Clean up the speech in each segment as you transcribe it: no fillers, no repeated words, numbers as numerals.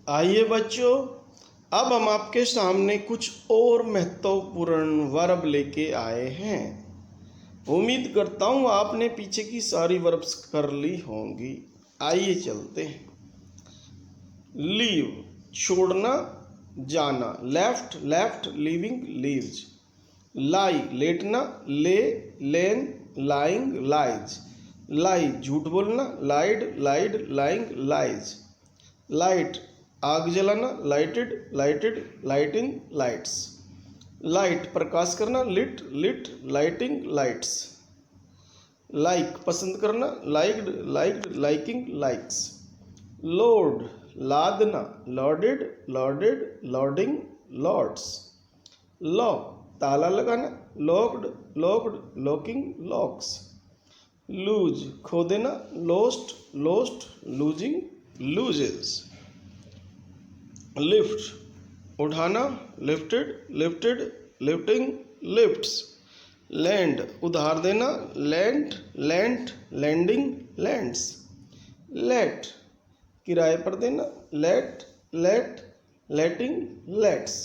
आइए बच्चों, अब हम आपके सामने कुछ और महत्वपूर्ण वर्ब लेके आए हैं। उम्मीद करता हूँ आपने पीछे की सारी वर्ब्स कर ली होंगी। आइए चलते हैं। लीव छोड़ना, जाना। Left left, leaving leaves. Lie लेटना, lay lain, lying lies. Lie झूठ बोलना, lied lied, lying lies. Light आग जलाना, lighted lighted, lighting lights. Light प्रकाश करना, lit lit, lighting lights. Like पसंद करना, liked liked, liking likes. Load लादना, loaded loaded, loading loads. Lock ताला लगाना, locked locked, locking locks. Lose खो देना, lost lost, losing loses. Lift उठाना, lifted lifted, lifting lifts. Lend उधार देना, lent lent, lending lends. Let किराए पर देना, let let, letting lets.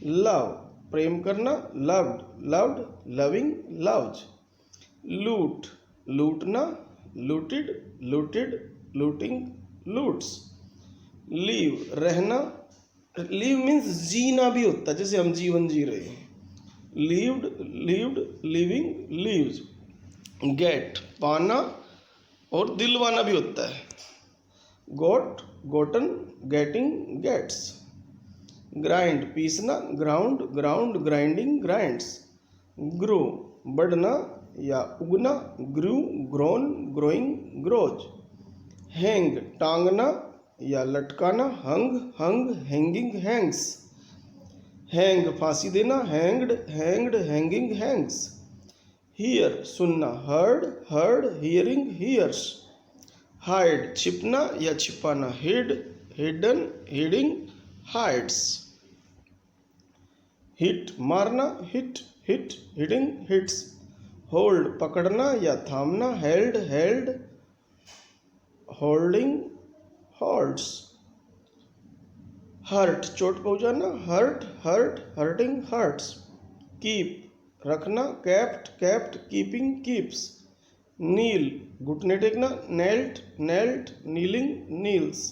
Love प्रेम करना, loved loved, loving loves. Loot लूटना, looted looted, looting loots. Live रहना, लीव मीन्स जीना भी होता है, जैसे हम जीवन जी रहे हैं। Lived lived, living lives. Get पाना और दिलवाना भी होता है। Got gotten, getting gets. Grind पीसना, ground ground, grinding grinds. Grow बढ़ना या उगना, grew grown, growing grows. Hang टांगना या लटकाना, hung hung, hanging hangs. Hang फांसी देना, hanged hanged, hanging hangs. Hear सुनना, heard heard, hearing hears. Hide छिपना या छिपाना, hid hidden, hiding hides. Hit मारना, hit hit, hitting hits. Hold पकड़ना या थामना, held held, holding holds. Hurt चोट पहुंचाना, hurt hurt, hurting hurts. Keep रखना, kept kept, keeping keeps. Kneel घुटने टेकना, knelt knelt, kneeling kneels.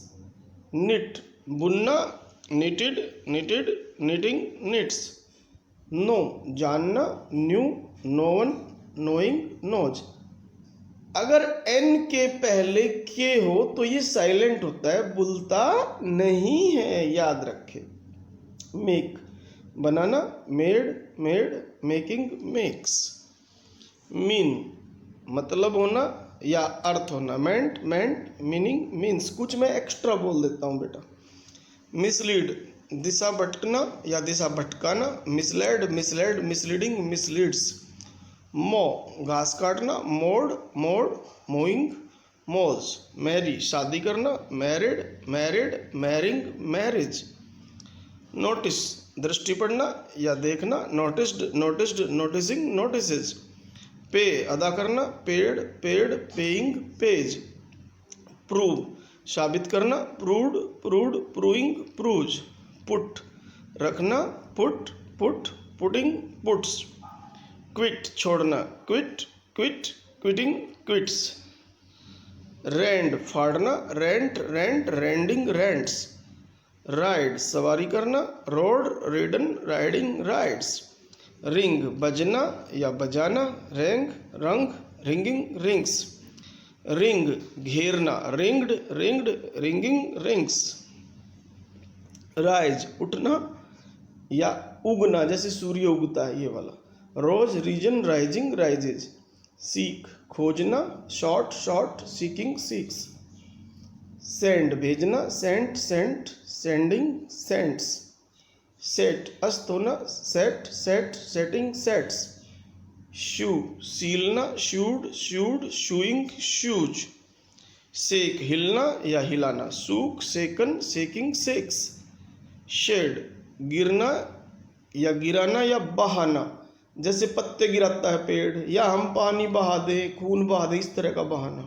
Knit बुनना, knitted knitted, knitting knits. Know जानना, न्यू नोवन, नोइंग नोज। अगर एन के पहले के हो तो ये साइलेंट होता है, बोलता नहीं है, याद रखें। मेक बनाना, made made, making makes. Mean मतलब होना या अर्थ होना, मेंट मेंट, मीनिंग मीन्स। कुछ मैं एक्स्ट्रा बोल देता हूँ बेटा। मिसलीड दिशा भटकना या दिशा भटकाना, मिसलेड मिसलेड, मिसलीडिंग मिसलीड्स। मो घास काटना, मोड मोड, मोइंग मोज। मैरी शादी करना, married married, marrying marriage. Notice दृष्टि पड़ना या देखना, noticed noticed, noticing notices. Pay अदा करना, paid paid, paying pays. Prove साबित करना, proved proved, proving proves. Put रखना, put put, putting puts. Quit छोड़ना, quit quit, quitting quits. Rend फाड़ना, rent rent, rending rends. Ride सवारी करना, rode ridden, riding rides. Ring बजना या बजाना, rang rung, ringing rings. Ring घेरना, ringed ringed, ringing rings. Rise उठना या उगना, जैसे सूर्य उगता है, ये वाला। Rose risen, rising rises. Seek खोजना, short sought, seeking seeks. Send भेजना, sent sent, sending sends. Set अस्त होना, set set, setting sets. Sew सीलना, sewed sewed, sewing sews. Shake हिलना या हिलाना, सूक सेकन, सेकिंग सेक्स। शेड गिरना या गिराना या बहाना, जैसे पत्ते गिराता है पेड़, या हम पानी बहा दें, खून बहा दें, इस तरह का बहाना।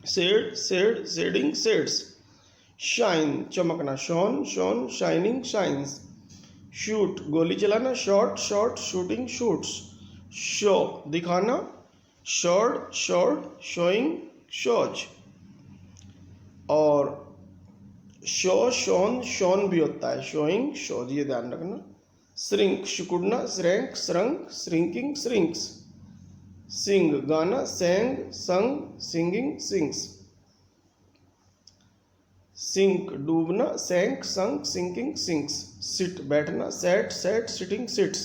Shed shed, shedding sheds. Shine चमकना, shone shone shining shines. Shoot गोली चलाना, shot shot shooting shoots. Show दिखाना, शॉर्ड शॉर्ड शोइंग शोज। और शो शोन शोन भी होता है, शोइंग शोज, ये ध्यान रखना। श्रिंक सिकुड़ना, shrank shrunk shrinking shrinks. Sing गाना, sang sung singing sings. Sink डूबना, sank sunk sinking sinks. Sit बैठना, sat sat sitting sits.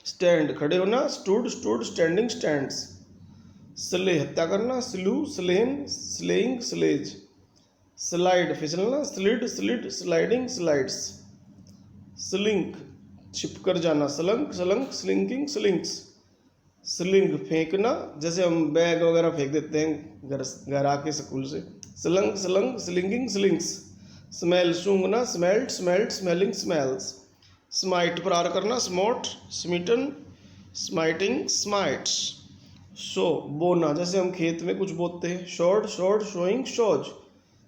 Stand खड़े होना, stood stood standing stands. Slay हत्या करना, slew slain slaying slays. Slide फिसलना, slid slid sliding slides. Slink छिपकर जाना, स्लंक स्लंक स्लिंकिंग स्लिंक्स। स्लिंग फेंकना, जैसे हम बैग वगैरह फेंक देते हैं घर आके स्कूल से, slung slung slinging slings. Smell सूंघना, smelt smelt smelling smells. Smite प्रहार करना, smote smitten smiting smites. Sow बोना, जैसे हम खेत में कुछ बोते हैं, sowed shard showing sows.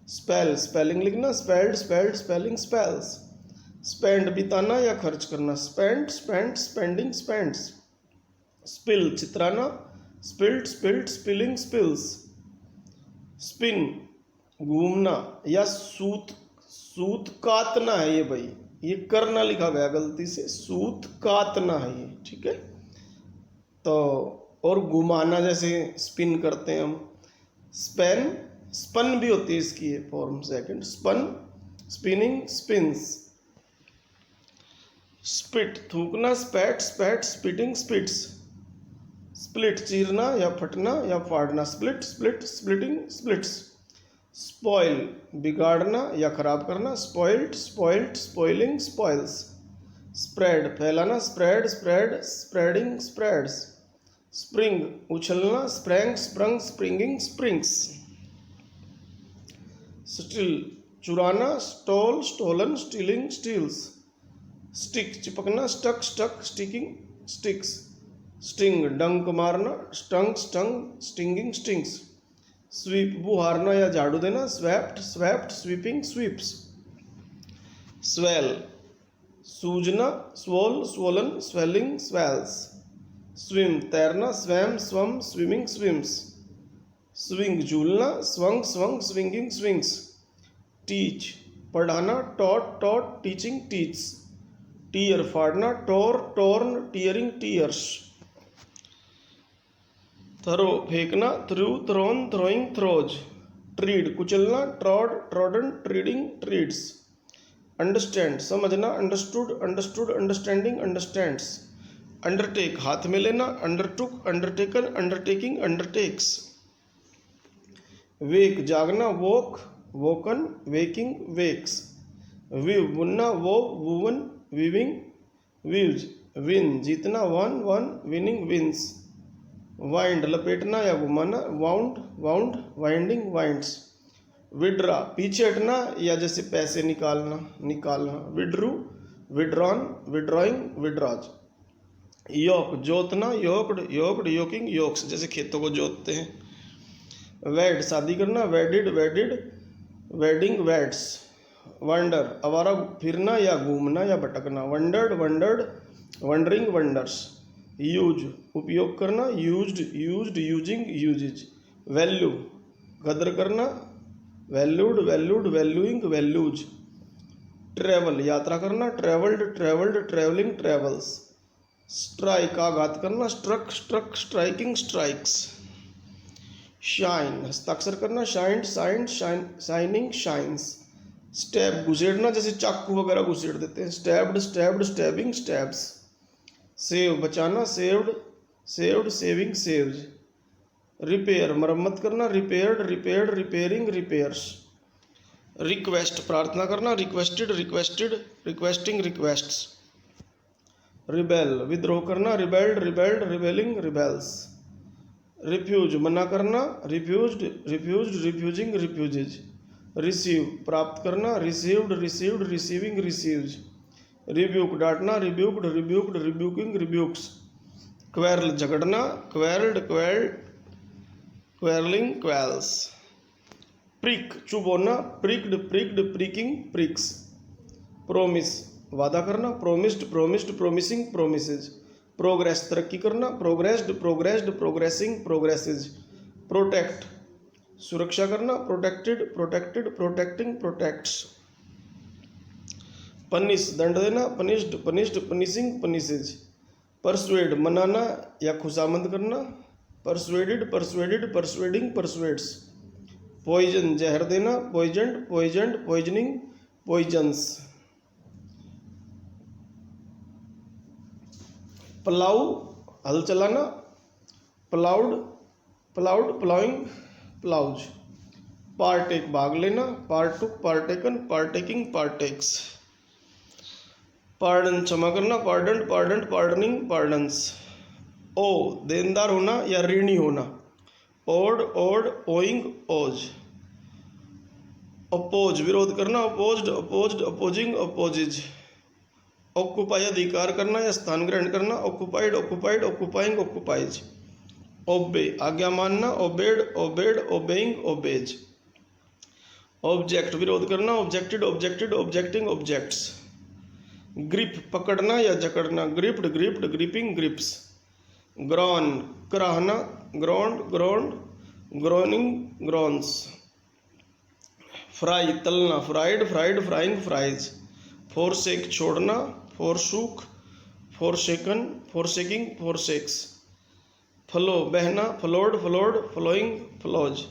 Spell spelling लिखना, spelled spelled spelling spells. Spend बिताना या खर्च करना, spent spent spending spends. Spill चित्राना, spilt spilt spilling spills. Spin घूमना या सूत सूत काटना है, ये भाई ये करना लिखा गया गलती से, सूत काटना है ये, ठीक है। तो और घुमाना, जैसे स्पिन करते हैं हम, स्पेन स्पन भी होती है इसकी ये form second, spun spinning spins. Spit थूकना, स्पैट स्पैट स्पिटिंग स्पिट्स। स्प्लिट चीरना या फटना या फाड़ना, split split splitting splits. Spoil बिगाड़ना या खराब करना, spoiled spoiled spoiling spoils. Spread फैलाना, spread spread spreading spreads. Spring उछलना, sprang sprung springing springs. Steal चुराना, stole stolen stealing steals. Stick चिपकना, stuck stuck sticking sticks. Sting डंक मारना, stung stung stinging stings. Sweep बुहारना या झाड़ू देना, swept swept sweeping sweeps. Swell सूजना, swelled swollen swelling swells. Swim तैरना, swam swum swimming swims. Swing झूलना, swung swung swinging swings. Teach पढ़ाना, taught taught teaching teach. Tear फाड़ना, tore torn tearing tears. Throw फेंकना, threw thrown throwing throws. Tread कुचलना, trod trodden treading treads. Understand समझना, understood understood understanding understands. Undertake हाथ में लेना, undertook undertaken undertaking undertakes. Wake जागना, woke woken waking wakes. Weave बुनना, wove woven weaving weaves. Win जीतना, won won winning wins. Wind लपेटना या घुमाना, wound wound winding winds. Withdraw पीछे हटना या जैसे पैसे निकालना निकालना, विड्रू विड्रॉन विड्रॉइंग विड्रॉज। योक जोतना, योक्ड योक्ड योकिंग योक्स, जैसे खेतों को जोतते हैं। वेड शादी करना, wedded wedded wedding weds. Wander आवारा फिरना या घूमना या भटकना, wandered wandered wandering wanders. Use उपयोग करना, used used using uses. Value कदर करना, valued valued valuing values. Travel यात्रा करना, travelled travelled travelling travels. Strike आघात करना, struck struck striking strikes. Shine हस्ताक्षर करना, shined signed shining shines. Stab घुसेड़ना, जैसे चाकू वगैरह घुसेड़ देते हैं, stabbed stabbed stabbing stabs. Save बचाना, saved saved saving saves. Repair मरम्मत करना, repaired repaired repairing repairs. Request प्रार्थना करना, requested requested requesting requests. Rebel विद्रोह करना, rebelled rebelled rebelling rebels. Refuse मना करना, refused refused refusing refuses. Receive प्राप्त करना, received received receiving receives. Rebuke डांटना, rebuked rebuked rebuking rebukes. Quarrel झगड़ना, quarrelled quelled quarrelling quells. Prick चुभोना, pricked pricked, pricking, pricks. Promise वादा करना, promised promised, promising, promises. Progress तरक्की करना, progressed progressed, progressing, progresses. Protect सुरक्षा करना, protected protected, protecting, protects. Punish दंड देना, punished punished, punishing, punishes. Persuade मनाना या खुशामंद करना, persuaded persuaded, persuading, persuades. Poison जहर देना, poisoned poisoned, poisoning, poisons. Plough हल चलाना, ploughed ploughed, ploughing, ploughs. Partake भाग लेना, partook partaken, partaking, partakes. Pardon क्षमा करना, pardon pardon, pardoning, pardons. Owe देनदार होना या ऋणी होना, owed owed, owing, owes. Oppose विरोध करना, opposed opposed, opposing, opposes. Occupy अधिकार करना या स्थान ग्रहण करना, occupied occupied, occupying, occupies. Obey आज्ञा मानना, obeyed obeyed, obeying, obeys. Object विरोध करना, objected objected, objecting, objects. Grip पकड़ना या जकड़ना, gripped gripped, gripping, grips. Groan कराहना, groaned groaned, groaning, groans. Fry तलना, fried fried, frying, fries. Forsake छोड़ना, forsook, forsaken, forsaking, forsakes. Flow बहना, flowed flowed, flowing, flows.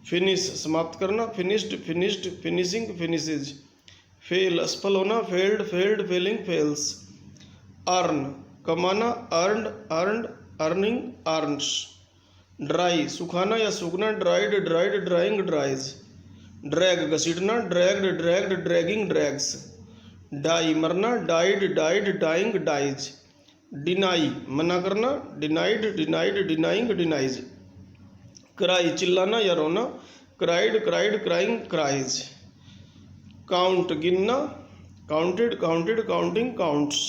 Finish समाप्त करना, finished finished, finishing, finishes. Fail असफल होना, failed failed, Fehling, fails. Earn कमाना, earned earned, earning, earns. Dry सुखाना या सूखना, dried dried, drying, dries. Drag घसीटना, dragged dragged, dragging, drags. Die मरना, died died, dying, dies. Deny मना करना, denied denied, denying, denies. Cry चिल्लाना या रोना, cried cried, crying, cries. Count गिनना, counted counted, counting, counts.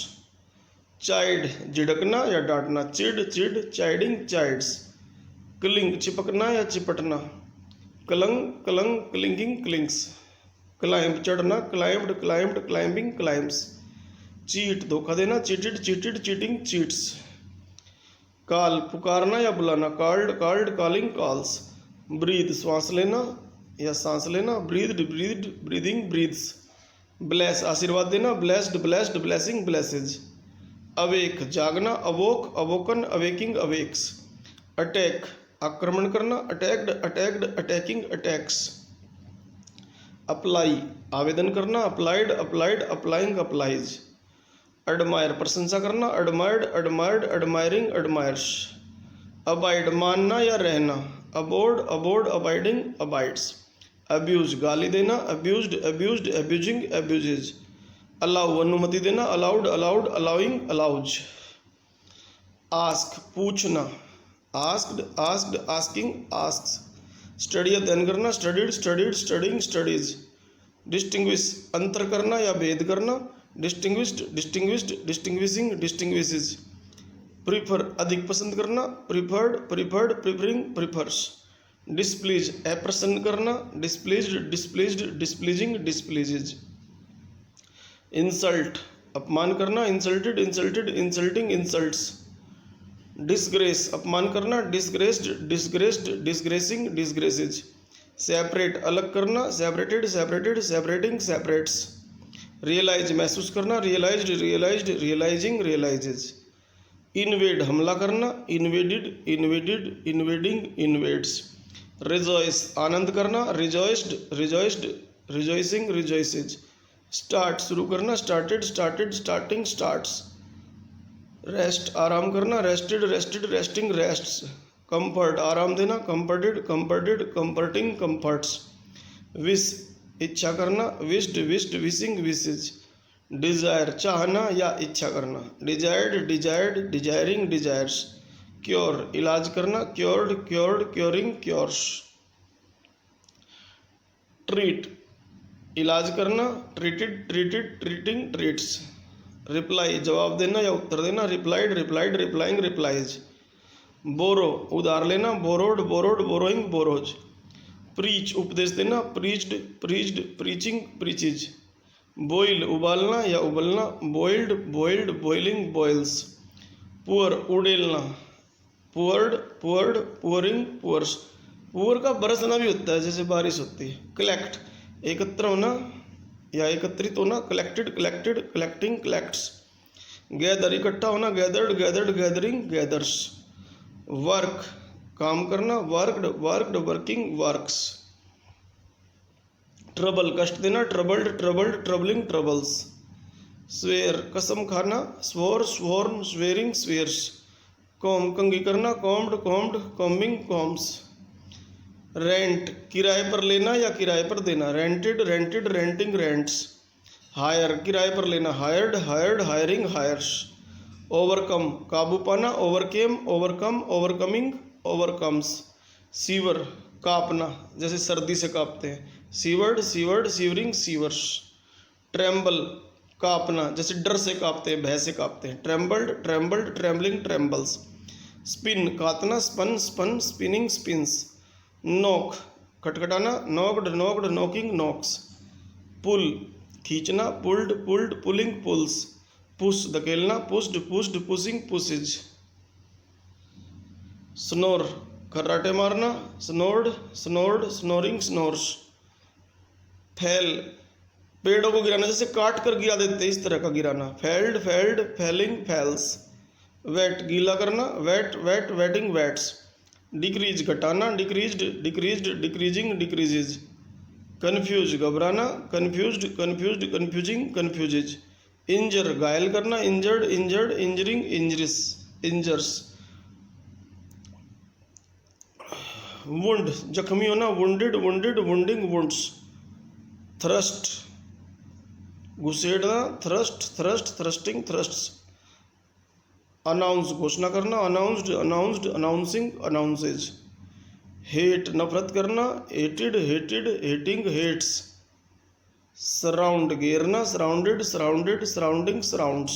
Chide झिड़कना या डांटना, chid chid, chiding, chides. Cling चिपकना या चिपटना, clung clung, clinging, clings. Climb चढ़ना, climbed climbed, climbing, climbs. Cheat धोखा देना, cheated cheated, cheating, cheats. Call पुकारना या बुलाना, called called, calling, calls. Breathe श्वास लेना या सांस लेना, breathed breathed, breathing, breathes. Bless आशीर्वाद देना, blessed blessed, blessing, blesses. Awake जागना, awoke awoken, awaking, awakes. Attack आक्रमण करना, attacked attacked, attacking, attacks. Apply आवेदन करना, applied applied, applying, applies. Admire प्रशंसा करना, admired admired, admiring, admires. Abide मानना या रहना, abode abode, abiding, abides. Abuse गाली देना, abused abused, abusing, abuses. Allow अनुमति देना, allowed allowed, allowing, allows. Ask पूछना, asked asked, asking, asks. Study अध्ययन करना, studied studied, studying, studies. Distinguish अंतर करना या भेद करना, distinguished distinguished, distinguishing, distinguishes. Prefer अधिक पसंद करना, preferred preferred, preferring, prefers. Displease अप्रसन्न करना, displeased displeased, displeasing, displeases. Insult अपमान करना, insulted insulted, insulting, insults. Disgrace अपमान करना, disgraced disgraced, disgracing, disgraces. Separate अलग करना, separated separated, separating, separates. Realise महसूस करना, realised realised, realising, realises. Invade हमला करना, इन्वेडिड इन्वेडिड, इन्वेडिंग, इन्वेड्स। रिजॉइस आनंद करना, rejoiced rejoiced, rejoicing, rejoices. Start शुरू करना, started started, starting, starts. Rest आराम करना, rested rested, resting, rests. Comfort आराम देना, comforted comforted, comforting, comforts. Wish इच्छा करना, wished wished, wishing, wishes. Desire चाहना या इच्छा करना, desired desired, desiring, desires. Cure इलाज करना, cured cured, curing, cures. Treat इलाज करना, treated treated, treating, treats. Reply जवाब देना या उत्तर देना, replied replied, replying, replies. Borrow उधार लेना, borrowed borrowed, borrowing, borrows. Preach उपदेश देना, preached preached, preaching preaches. Boil उबालना या उबलना, boiled boiled, boiling boils. Pour उड़ेलना, poured poured, pouring pours. Pour का बरसना भी होता है जैसे बारिश होती है। कलेक्ट एकत्र होना या एकत्रित होना, collected collected, collecting collects. Gather इकट्ठा होना, gathered gathered, gathering gathers. Work काम करना, worked worked, working works. Trouble कष्ट देना, troubled troubled, troubling troubles. Swear कसम खाना, swore sworn, swearing swears. Comb कंघी करना, combed combed, combing combs. Rent किराए पर लेना या किराए पर देना, rented rented, renting rents. Hire किराए पर लेना, hired hired, hiring hires. Overcome काबू पाना, overcame overcome, overcoming overcomes. Sewer कांपना जैसे सर्दी से कांपते हैं, shivered shivered, shivering shivers. Tremble कांपना जैसे डर से कांपते हैं, भय से कांपते हैं, trembled trembled, trembling trembles. Spin काटना, spun spun, spinning spins. Knock खटखटाना, knocked knocked, knocking knocks. Pull खींचना, pulled pulled, pulling pulls. Push धकेलना, pushed pushed, pushing pushes. Snore खर्राटे मारना, स्नोर्ड स्नोर्ड, स्नोरिंग स्नोर्स। फैल पेड़ों को गिराना जैसे काट कर गिरा देते इस तरह का गिराना, felled failed, Fehling fells. Wet गीला करना, wet wet, wetting wets. Decrease घटाना, decreased decreased, decreasing decreases. Confuse घबराना, confused confused, confusing confuses. Injure घायल करना, injured injured, injuring injures injures. Wound जख्मी होना, wounded wounded, wounding wounds. Thrust घुसेड़ना, thrust thrust, thrusting thrusts. Announce घोषणा करना, announced announced, announcing announces. Hate नफरत करना, hated hated, hating hates. Surround घेरना, सराउंडेड सराउंडेड, सराउंडिंग सराउंड्स।